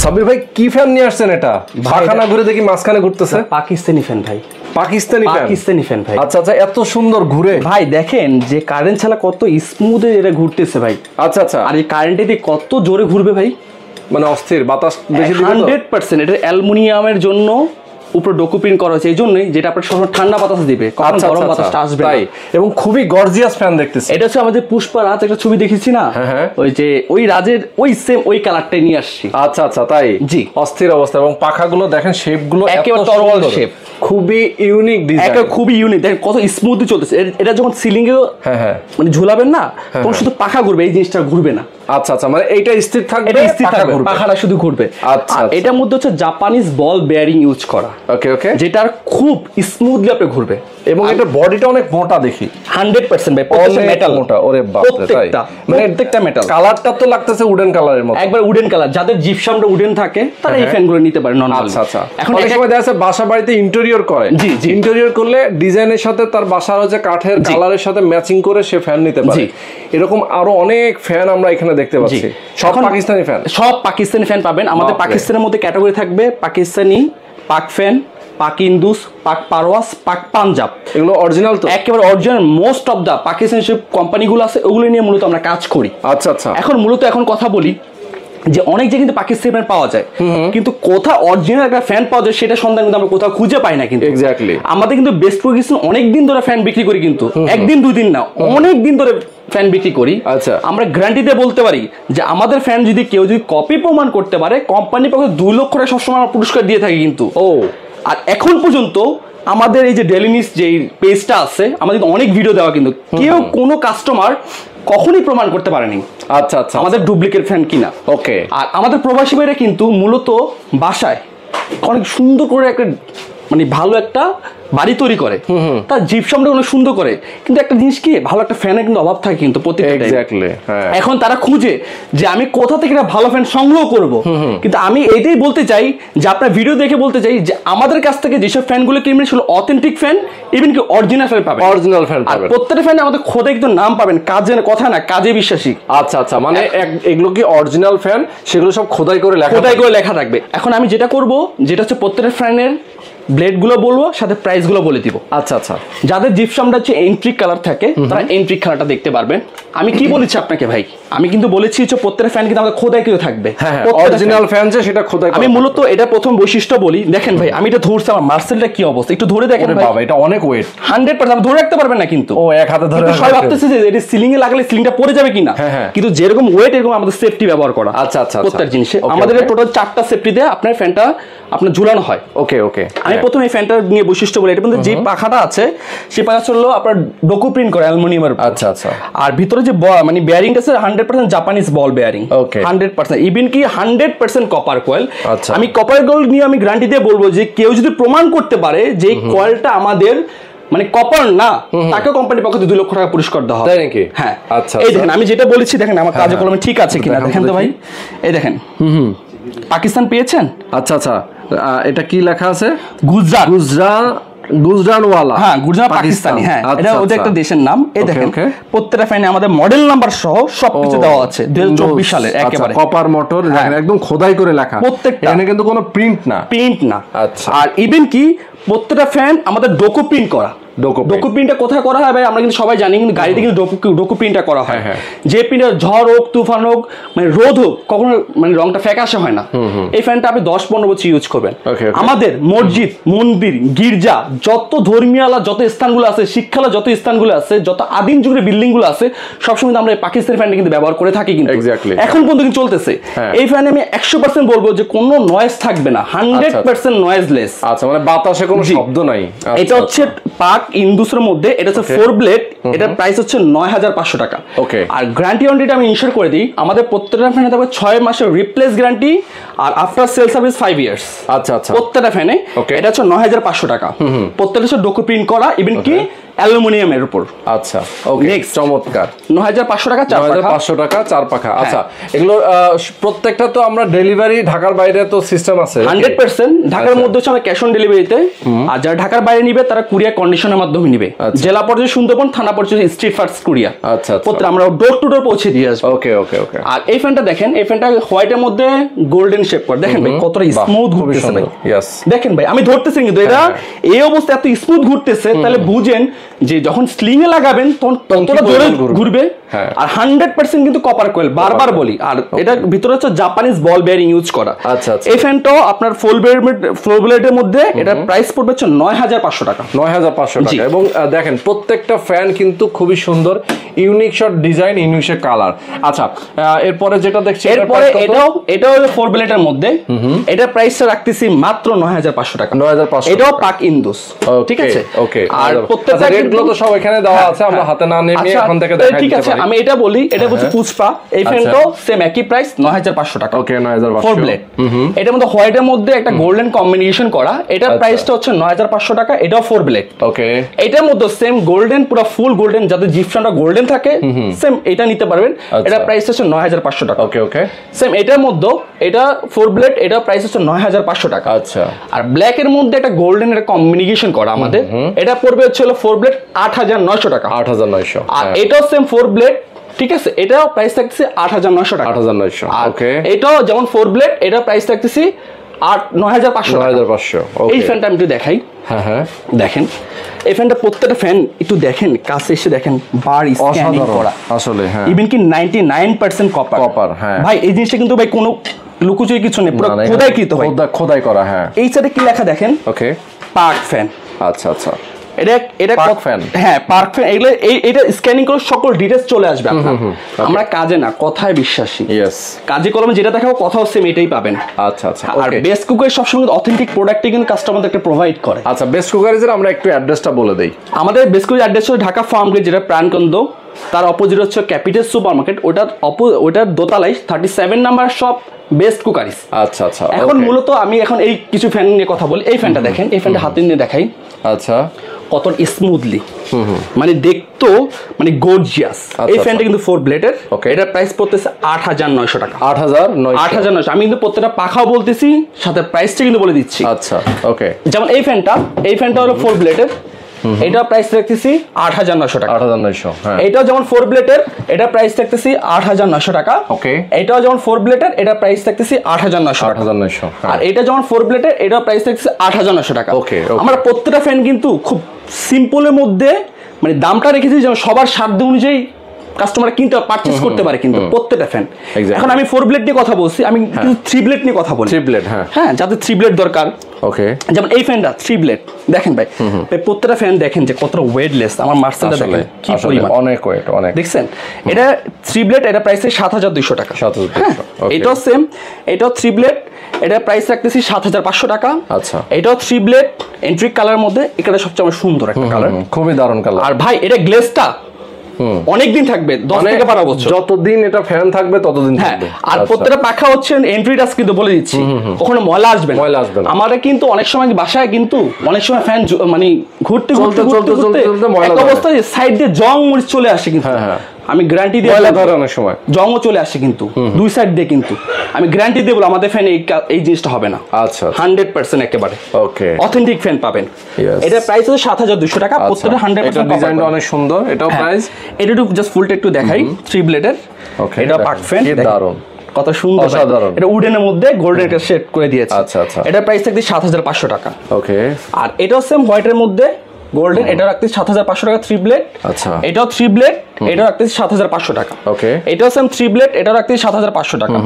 সাব্বির ভাই কি ফ্যান নিয়ে আসছেন? এটা পাখানা ঘুরে দেখি মাঝখানে ঘুরতেছে। পাকিস্তানি ফ্যান ভাই, পাকিস্তানি ফ্যান ভাই। আচ্ছা আচ্ছা, এত সুন্দর ঘুরে ভাই, দেখেন যে কারেন্ট ছাড়া কত স্মুথ এটা ঘুরতেছে ভাই। আচ্ছা আচ্ছা, আর এই কারেন্টে দিয়ে কত জোরে ঘুরবে ভাই, মানে অস্থির বাতাস বেশি দিবে তো 100%। এটা অ্যালুমিনিয়ামের জন্য উপরে ডোকো প্রিন্ট করা হয়েছে, এই জন্যই যেটা আপনার সবসময় ঠান্ডা বাতাস দিবে, কখনো গরম বাতাসটা আসবে না। এবং খুবই গর্জিয়াস ফ্যান দেখতেছি। এটা হচ্ছে আমাদের পুষ্পা রাজ একটা ছবি দেখেছি না, ওই যে ওই রাজের ওই সেম ওই কালারটাই নিয়ে আসছি। আচ্ছা আচ্ছা, তাই জি, অস্থির অবস্থা। এবং পাখাগুলো দেখেন, শেপগুলো একেবারে তরোয়াল শেপ, খুবই ইউনিক ডিজাইন, একেবারে খুবই ইউনিক। দেখেন কত স্মুথলি চলতেছে। এটা যখন সিলিং এ মানে ঝুলাবেন না, তখন শুধু পাখা ঘুরবে, এই জিনিসটা ঘুরবে না। আচ্ছা আচ্ছা, মানে এইটা স্থির থাকবে, এটা স্থির থাকবে, পাখাটা শুধু ঘুরবে। আচ্ছা, এটার মধ্যে হচ্ছে জাপানিজ বল বেয়ারিং ইউজ করা। ওকে ওকে, যেটার খুব স্মুথলি আপনি ঘুরবে। এবং এটার বডিটা অনেক মোটা দেখি, 100% ভাই, প্রত্যেকটা মেটাল মোটা। ওরে বাপ রে, তাই মানে প্রত্যেকটা মেটাল। কালারটা তো লাগতেছে উডেন কালারের মতো, একবার উডেন কালার। যাদের জিপসামটা উডেন থাকে তারা এই ফ্যানগুলো নিতে পারে নরমালি। আচ্ছা আচ্ছা, এখন অনেক সময় দেখা যাচ্ছে বাসা বাড়িতে ইন্টেরিয়র করে, জি জি, ইন্টেরিয়র করলে ডিজাইনের সাথে তার বাসার হচ্ছে কাঠের কালারের সাথে ম্যাচিং করে সে ফ্যান নিতে পারে। এরকম আরো অনেক ফ্যান আমরা এখানে দেখতে পাচ্ছি, সব পাকিস্তানি ফ্যান। সব পাকিস্তানি ফ্যান পাবেন আমাদের। পাকিস্তানের মধ্যে ক্যাটাগরি থাকবে পাকিস্তানি, পাক ফ্যান, পাক ইন্দুস, পাক পারওয়াস, পাক পাঞ্জাব। এগুলো অরিজিনাল তো, একেবারে original. Most of the Pakistani যে কোম্পানিগুলো আছে ওগুলো নিয়ে মূলত আমরা কাজ করি। আচ্ছা আচ্ছা, এখন কথা বলি যে অনেক জায়গায় কিন্তু পাকিস্তানি ফ্যান পাওয়া যায়, কিন্তু কোথাও অরিজিনাল একটা ফ্যান পাওয়া যায় সেটা সন্ধান কিন্তু আমরা কোথাও খুঁজে পাই না। কিন্তু এক্স্যাক্টলি আমাদের কিন্তু বেস্ট প্রোগ্রেশন অনেক দিন ধরে ফ্যান বিক্রি করি, কিন্তু একদিন দুই দিন না, অনেক দিন ধরে ফ্যান বিক্রি করি। আচ্ছা, আমরা গ্যারান্টি দিয়ে বলতে পারি যে আমাদের ফ্যান যদি কেউ যদি কপি প্রমাণ করতে পারে, কোম্পানির পক্ষে 2 লক্ষ টাকা সবসময় আমরা পুরস্কার দিয়ে থাকি কিন্তু। আর এখন পর্যন্ত আমাদের এই যে ডেইলি নিউজ যে পেজটা আছে, আমাদের অনেক ভিডিও দেওয়া, কিন্তু কেউ কোনো কাস্টমার কখনোই প্রমাণ করতে পারেনি আচ্ছা আচ্ছা আমাদের ডুপ্লিকেট ফ্যান কিনা। ওকে, আর আমাদের প্রবাসী ভাইরা কিন্তু মূলত বাসায় অনেক সুন্দর করে একটা মানে ভালো একটা বাড়ি তৈরি করে, তার জিপসামটা অনেক সুন্দর করে, কিন্তু একটা জিনিস কি, ভালো একটা ফ্যানের কিন্তু অভাব থাকে কিন্তু প্রত্যেকটা। এখন তারা খুঁজে যে আমি কোথা থেকে একটা ভালো ফ্যান সংগ্রহ করব, কিন্তু আমি এটাই বলতে চাই যে আপনার ভিডিও দেখে বলতে চাই যে আমাদের কাছ থেকে যেসব ফ্যানগুলো কিনবেন সেগুলো অথেন্টিক ফ্যান, ইভেন কি অরিজিনাল ফ্যান পাবেন, অরিজিনাল ফ্যান পাবেন। প্রত্যেকটা ফ্যানে আমাদের খোদাই কিন্তু নাম পাবেন, কাজের কথা না, কাজে বিশ্বাসী। আচ্ছা আচ্ছা, মানে এগুলো কি অরিজিনাল ফ্যান, সেগুলো সব খোদাই করে লেখা থাকবে। এখন আমি যেটা করব, যেটা হচ্ছে প্রত্যেকটা ফ্যানের ব্লেড গুলো বলবো, সাথে প্রাইস গুলো বলে দিব। আচ্ছা আচ্ছা, যাদের জিপসামটা হচ্ছে এন্ট্রিক কালার থাকে তারা এন্ট্রিক কালারটা দেখতে পারবেন। আমি কি বলেছি আপনাকে ভাই, আমি কিন্তু বলেছি যে প্রত্যেকটা ফ্যান কিন্তু আমাদের খোদাই কিন্তু থাকবে, অরিজিনাল ফ্যান যে সেটা খোদাই। আমি মূলত এটা প্রথম বৈশিষ্ট্য বলি। দেখেন ভাই, আমি এটা ধরছি, আমার মার্সেলটা কি অবস্থা একটু ধরে দেখেন ভাই। বাবা, এটা অনেক ওয়েট, 100% আপনি ধরে রাখতে পারবেন না কিন্তু। ও এক হাতে ধরে, সবাই ভাবতেছে যে এটা সিলিং এ লাগালে সিলিংটা পড়ে যাবে কিনা, কিন্তু যেরকম ওয়েট এরকম আমাদের সেফটি ব্যবহার করা। আচ্ছা আচ্ছা, প্রত্যেক জিনিসে আমাদের টোটাল 4টা সেফটি দিয়ে আপনার ফ্যানটা আপনার ঝুলানো হয়। ওকে ওকে, আমি প্রথমে এই ফ্যানটা নিয়ে বৈশিষ্ট্য বলি। এটা যে পাখাটা আছে সেই পাখা হলো আপনার ডোকো প্রিন্ট করে অ্যালুমিনিয়ামের। আচ্ছা আচ্ছা, আর ভিতরে যে মানে বেয়ারিংটা আছে 100% জাপানিজ বল বেয়ারিং। ওকে, 100%, ইভেন কি 100% কপার কয়েল। আমি কপার কয়েল নিয়ে আমি গ্যারান্টি দিয়ে বলবো যে কেউ যদি প্রমাণ করতে পারে যে কয়েলটা আমাদের মানে কপার না, তাকে কোম্পানির পক্ষ থেকে 2 লক্ষ টাকা পুরস্কার দেওয়া হবে। তাই নাকি? হ্যাঁ। আচ্ছা, এই দেখেন আমি যেটা বলেছি, দেখেন আমার কাজে কলমে ঠিক আছে কিনা, দেখেন তো ভাই। এই দেখেন, পাকিস্তান পেয়েছেন। আচ্ছা আচ্ছা, এটা কি লেখা আছে? গুজরানওয়ালা। হ্যাঁ, গুজরান পাকিস্তানি। হ্যাঁ, এটা ওদের একটা দেশের নাম। এই দেখেন প্রত্যেকটা ফ্যানে আমাদের মডেল নাম্বার সহ সবকিছু দেওয়া আছে 2024 সালের, একেবারে কপার মোটর, একদম খোদাই করে লেখা প্রত্যেকটা। এখানে কিন্তু কোনো প্রিন্ট না। আচ্ছা, আর ইভেন কি প্রত্যেকটা ফ্যান আমাদের ডোকো প্রিন্ট করা। ডোকো প্রিন্টটা কোথায় করা হয় ভাই আমরা কিন্তু সবাই জানি, কিন্তু গাড়িতে কিন্তু ডোকো প্রিন্টটা করা হয়। যে প্রিন্টটা ঝড় হোক, তুফান হোক, মানে রোদ হোক, কখনো মানে রংটা ফ্যাকাশে হয় না। এই ফ্যানটা আপনি 10-15 বছর ইউজ করবেন। আমাদের মসজিদ, মন্দির, গির্জা, যত ধর্মীয় যত স্থানগুলো আছে, শিক্ষালয় যত স্থানগুলো আছে, যত আদিম যুগের বিল্ডিং গুলো আছে, সবসময় আমরা এই পাকিস্তানি ফ্যানটা কিন্তু ব্যবহার করে থাকি, কিন্তু এখন পর্যন্ত কিন্তু চলতেছে। এই ফ্যানে আমি 100% বলবো যে কোনো নয়েজ থাকবে না, 100% নয়েজলেস। আচ্ছা, মানে বাতাসে কোনো শব্দ নাই। এটা হচ্ছে পাক ইন্দুসের মধ্যে, এটা হচ্ছে 4 ব্লেড, এটার প্রাইস হচ্ছে 9500 টাকা। ওকে, আর গ্যারান্টি ওয়ারেন্টিটা আমি ইনশিওর করে দিই, আমাদের প্রত্যেকটা ফ্যানে থাকবে 6 মাসের রিপ্লেস গ্যারান্টি, আর আফটার সেল সার্ভিস 5 ইয়ার্স। আচ্ছা আচ্ছা, প্রত্যেকটা ফ্যানে। এটা হচ্ছে 9500 টাকা। প্রত্যেকটা হচ্ছে ডোকো প্রিন্ট করা, ইভেন কি অ্যালুমিনিয়ামের উপর। আচ্ছা, ওকে, চমৎকার। 9500 টাকা 4 পাখা। 9500 টাকা 4 পাখা। আচ্ছা, এগুলো প্রত্যেকটা তো আমরা ডেলিভারি ঢাকার বাইরে তো সিস্টেম আছে 100%। ঢাকার মধ্যে হচ্ছে আমরা ক্যাশ অন ডেলিভারিতে, আর যারা ঢাকার বাইরে নিবে তারা কুরিয়ার কন্ডিশনের মাধ্যমে নিবে। জেলা পর্যায়ে সুন্দরবন, থানা পর্যায়ে স্ট্রিট ফাস্ট কুরিয়ার। আচ্ছা, প্রত্যেক আমরা ডোর টু ডোর পৌঁছে দিয়ে আসবো। ওকে ওকে ওকে। আর এই ফ্যানটা দেখেন, এই ফ্যানটা হোয়াইটের মধ্যে গোল্ডেন শেপ করে, দেখেন ভাই কতটা স্মুথ ঘুরতেছে ভাই। দেখেন ভাই আমি ধরতেছি কিন্তু এটা এই অবস্থা এত স্মুথ ঘুরতেছে, তাহলে বুঝেন যে যখন স্লিং এ লাগাবেন তখন কতটা জোরে ঘুরবে। আর 100% কিন্তু কপার কয়েল, বারবার বলি। আর এটা ভিতরে হচ্ছে জাপানিজ বল বেয়ারিং ইউজ করা। আচ্ছা, এই ফ্যানটাও আপনার ফোর ব্লেডের মধ্যে এটা প্রাইস পড়বে হচ্ছে 9500 টাকা। 9500 টাকা। এবং দেখেন প্রত্যেকটা ফ্যান কিন্তু খুবই সুন্দর, unique shot design, unique shot colour. আচ্ছা, এরপরে যেটা দেখছি, এরপরে এটাও ফোর ব্লেডের মধ্যে, এটা প্রাইসটা রাখতেছি মাত্র 9500 টাকা। 9500। এটাও পাক ইন্দুস, ঠিক আছে? ওকে। আর প্রত্যেকটা রেটগুলো তো সব এখানে দেওয়া আছে, আমরা হাতে না নিয়ে এখন থেকে দেখাই দিতে পারি। ঠিক আছে, আমি এটা বলি, এটা হচ্ছে পুষ্পা। এই ফ্যানটাও সেম একই প্রাইস 9500 টাকা। ওকে, 9500। Four blade. এটার মধ্যে হোয়াইটের মধ্যে একটা গোল্ডেন কম্বিনেশন করা, এটার প্রাইসটা হচ্ছে 9500 টাকা। এটাও ফোর ব্লেড। ওকে। এটার মধ্যে সেম গোল্ডেন, পুরো ফুল গোল্ডেন, যাতে জিপসানটা গোল্ডেন থাকে, সেম এটা নিতে পারবেন। এটা প্রাইস হচ্ছে 9500 টাকা। ওকে ওকে। সেম এটার মধ্যে এটা ফোর ব্লেড, এটা প্রাইস হচ্ছে 9500 টাকা। আচ্ছা। আর ব্ল্যাক এর মধ্যে একটা গোল্ডেন এর কম্বিনেশন করা আমাদের, এটা পড়বে হচ্ছে ফোর ব্লেড 8900 টাকা। 8900। আর এটাও সেম ফোর ব্লেড, ঠিক আছে? এটাও প্রাইস থাকছে 8900 টাকা। 8900। ওকে। এটাও যেমন ফোর ব্লেড, এটা প্রাইস থাকতেছি 9500 টাকা। 9500। এই ফ্যানটা আমি একটু দেখাই। হ্যাঁ হ্যাঁ, দেখেন এই ফ্যানটা, প্রত্যেকটা ফ্যান একটু দেখেন, কাছে এসে দেখেন, বার স্ক্যানিং করা আসলে। হ্যাঁ, ইভেন কি 99% কপার। হ্যাঁ ভাই এই জিনিসটা কিন্তু ভাই কোনো লুকোচুরি কিছু নেই, পুরো খোদাইকৃত ভাই, খোদাই করা। হ্যাঁ, এই সাইডে কি লেখা দেখেন, ওকে, পার্ক ফ্যান। আচ্ছা আচ্ছা, এটা পার্ক ফ্যান। হ্যাঁ, পার্ক ফ্যান। এগুলো এটা স্ক্যানিং করে সকল ডিটেইলস চলে আসবে আপনার। আমরা কাজে না কথায় বিশ্বাসী। ইয়েস, কাজে কলমে যেটা দেখাবো কথাও সেম এটাই পাবেন। আচ্ছা আচ্ছা। আর বেস্ট কুকার সবসময় অথেন্টিক প্রোডাক্টই কিন্তু কাস্টমারদেরকে প্রোভাইড করে। আচ্ছা, বেস্ট কুকারিজের আমরা একটু অ্যাড্রেসটা বলে দেই। আমাদের বেস্ট কুকার অ্যাড্রেস হচ্ছে ঢাকা ফার্ম গেট, যেটা প্রাণকেন্দ্র, তার অপোজিট হচ্ছে ক্যাপিটাল সুপার মার্কেট, ওটার দোতলায় 37 নাম্বার শপ বেস্ট কুকারিজ। আচ্ছা আচ্ছা। এখন মূলত আমি এখন এই কিছু ফ্যান নিয়ে কথা বলি। এই ফ্যানটা দেখেন, এই ফ্যানটা হাতে নিয়ে দেখাই। আচ্ছা, কত স্মুথলি, মানে দেখতো মানে গর্জিয়াস। এই ফ্যানটা কিন্তু ফোর ব্লেডের। এটার প্রাইস পড়তেছে 8900 টাকা। 8900। আমি কিন্তু প্রত্যেকটা পাখাও বলতেছি, সাথে প্রাইসটা কিন্তু বলে দিচ্ছি। আচ্ছা, ওকে। যেমন এই ফ্যানটা হলো ফোর ব্লেডের, এটা প্রাইস রাখতেছি 8900 টাকা। 8900। হ্যাঁ, এটাও যেমন ফোর ব্লেডের, এটা প্রাইস রাখতেছি 8900 টাকা। ওকে। এটাও যেমন ফোর ব্লেডের, এটা প্রাইস রাখতেছি 8900 টাকা। 8900। আর এটা যেমন ফোর ব্লেডের, এটা প্রাইস রাখতেছি 8900 টাকা। ওকে। আমরা প্রত্যেকটা ফ্যান কিন্তু খুব সিম্পলের মধ্যে মানে দামটা রেখেছি যেন সবার সাধ্য অনুযায়ী কাস্টমার কিনতে পারচেজ করতে পারে, কিন্তু প্রত্যেকটা ফ্যান। এখন আমি ফোর ব্লেড নিয়ে কথা বলছি, আমি কিন্তু থ্রি ব্লেড নিয়ে কথা বলি। থ্রি ব্লেড, হ্যাঁ হ্যাঁ, যাতে থ্রি ব্লেড দরকার। ওকে। যেমন এই ফ্যানটা থ্রি ব্লেড, দেখেন ভাই প্রত্যেকটা ফ্যান দেখেন যে কতটা ওয়েটলেস। আমার মার্সেলটা দেখেন কি পরিমাণ, অনেক ওয়েট, অনেক। দেখছেন? এটা থ্রি ব্লেড, এটা প্রাইস 7200 টাকা। 7200। এটাও সেম, এটাও থ্রি ব্লেড, এটা প্রাইস রাখতেছি 7500 টাকা। আচ্ছা, এটাও থ্রি ব্লেড এন্ট্রিক কালার মধ্যে, এটা সবচেয়ে আমার সুন্দর একটা কালার, খুবই দারুণ কালার। আর ভাই এটা গ্লেজটা অনেকদিন থাকবে, 10 থেকে 12 বছর, যতদিন এটা ফ্যান থাকবে ততদিন থাকবে। আর প্রত্যেকটা পাখা হচ্ছে এন্ট্রি টাচ, কিন্তু বলে দিচ্ছি কখনো ময়লা আসবে না। আমাদের কিন্তু অনেক সময় বাসায় কিন্তু অনেক সময় ফ্যান মানে ঘুরতে ঘুরতে এক অবস্থায় সাইড দিয়ে জং মরিচ চলে আসে, কিন্তু আমি গ্যারান্টি দিয়ে অনেক সময় জংও চলে আসে কিন্তু দুই সাইড দিয়ে, কিন্তু আমি গ্যারান্টি দিয়ে বলবো আমাদের ফ্যান এই জিনিসটা হবে না। আচ্ছা, 100% একেবারে ওকে অথেন্টিক ফ্যান পাবেন। এটা প্রাইস হচ্ছে 7200 টাকা। প্রত্যেকটা 100% ডিজাইনটা অনেক সুন্দর। এটাও প্রাইস, এটা একটু জাস্ট ফুলটা একটু দেখাই, থ্রি ব্লেডের। ওকে, এটা পাক ফ্যান, দারুণ, কত সুন্দর, অসাধারণ। এটা উডেনের মধ্যে গোল্ডেন একটা শেড করে দিয়েছে। আচ্ছা আচ্ছা। এটা প্রাইস থাকছে 7500 টাকা। ওকে। আর এটাও সেম হোয়াইটের মধ্যে গোল্ডেন, এটা রাখতে 7500 টাকা থ্রি ব্লেড। আচ্ছা, এটাও থ্রি ব্লেড, এটা রাখতে 7500 টাকা। ওকে। এটাও সেম থ্রি ব্লেড, এটা রাখতে 7500 টাকা।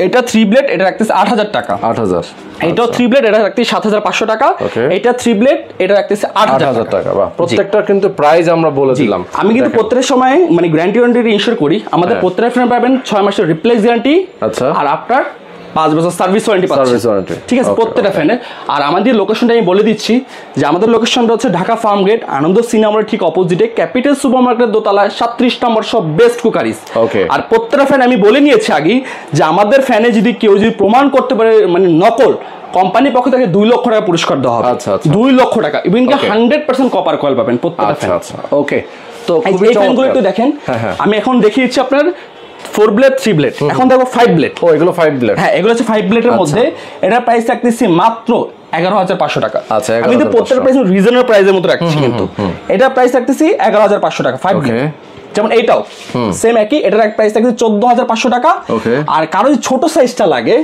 এটা থ্রি ব্লেড, এটা রাখতে 8000 টাকা। 8000। এটাও থ্রি ব্লেড, এটা রাখতে 7500 টাকা। এটা থ্রি ব্লেড, এটা রাখতে 8000 টাকা। বাহ, প্রত্যেকটা কিন্তু প্রাইস আমরা বলে দিলাম। আমি কিন্তু প্রত্যেক সময় মানে গ্যারান্টি ওয়ারেন্টি ইনস্যুর করি। আমাদের প্রত্যেকটা ফ্যান পাবেন 6 মাসের রিপ্লেস গ্যারান্টি। আচ্ছা। আর আপনার 5 বছর সার্ভিস ওয়ারেন্টি পাচ্ছেন, ঠিক আছে, প্রত্যেকটা ফ্যানে। আর আমাদের লোকেশনটা আমি বলে দিচ্ছি যে আমাদের লোকেশনটা হচ্ছে ঢাকা ফার্ম গেট, আনন্দ সিনেমার ঠিক অপোজিটে, ক্যাপিটাল সুপার মার্কেটের দোতলায় 37 নম্বর সব বেস্ট কুকারিজ। ওকে। আর প্রত্যেকটা ফ্যান আমি বলে নিয়েছি আগে যে আমাদের ফ্যানে যদি কেউ যদি প্রমাণ করতে পারে মানে নকল, কোম্পানির পক্ষ থেকে 2 লক্ষ টাকা পুরস্কার দেওয়া হবে। আচ্ছা আচ্ছা 2 লক্ষ টাকা এবং 100% কপার কয়েল পাবেন প্রত্যেকটা ফ্যান। আচ্ছা ওকে। তো এই ফ্যানগুলো একটু দেখেন, আমি এখন দেখিয়েছি আপনার 4 ব্লেড 3 ব্লেড, এখন দেখো 5 ব্লেড। ও এগুলো 5 ব্লেড? হ্যাঁ এগুলো হচ্ছে 5 ব্লেডের মধ্যে। এটা প্রাইস রাখতেছি মাত্র 11,500 টাকা। আচ্ছা আমি কিন্তু প্রত্যেকটা প্রাইস রিজনেবল প্রাইসের মতো রাখছি, কিন্তু এটা প্রাইস রাখতেছি 11,500 টাকা 5 ব্লেড। যেমন এইটাও সেম একই, এটার এক প্রাইস থাকছে 14,500 টাকা। আর কারো যদি ছোট সাইজটা লাগে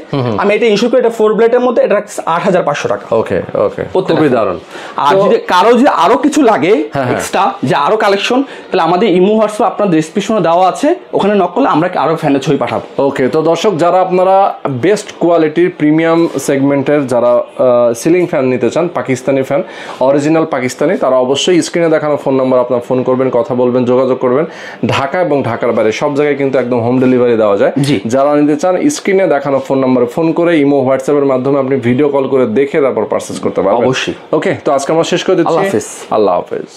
আমি এটা ইনস্যুর করে, এটা 4 ব্লেডের মধ্যে এটা রাখছি 8,500 টাকা। ওকে ওকে, খুবই দারুণ। আর যদি কারো যদি আরো কিছু লাগে এক্সট্রা, যে আরো কালেকশন, তাহলে আমাদের ইমো হোয়াটসঅ্যাপ আপনার ডেসক্রিপশনে দেওয়া আছে, ওখানে নক করলে আমরা আরো ফ্যানের ছবি পাঠাবো। ওকে, তো দর্শক যারা আপনারা বেস্ট কোয়ালিটির প্রিমিয়াম সেগমেন্টের যারা সিলিং ফ্যান নিতে চান, পাকিস্তানি ফ্যান, অরিজিনাল পাকিস্তানি, তারা অবশ্যই স্ক্রিনে দেখানো ফোন নাম্বার আপনার ফোন করবেন, কথা বলবেন, যোগাযোগ করবেন। ঢাকা এবং ঢাকার বাইরে সব জায়গায় কিন্তু একদম হোম ডেলিভারি দেওয়া যায়। যারা নিতে চান স্ক্রিনে দেখানো ফোন নাম্বারে ফোন করে, ইমো হোয়াটসঅ্যাপের মাধ্যমে আপনি ভিডিও কল করে দেখে তারপর পারচেজ করতে পারবেন অবশ্যই। ওকে, তো আজকে আমরা শেষ করে দিচ্ছি। আল্লাহ হাফেজ।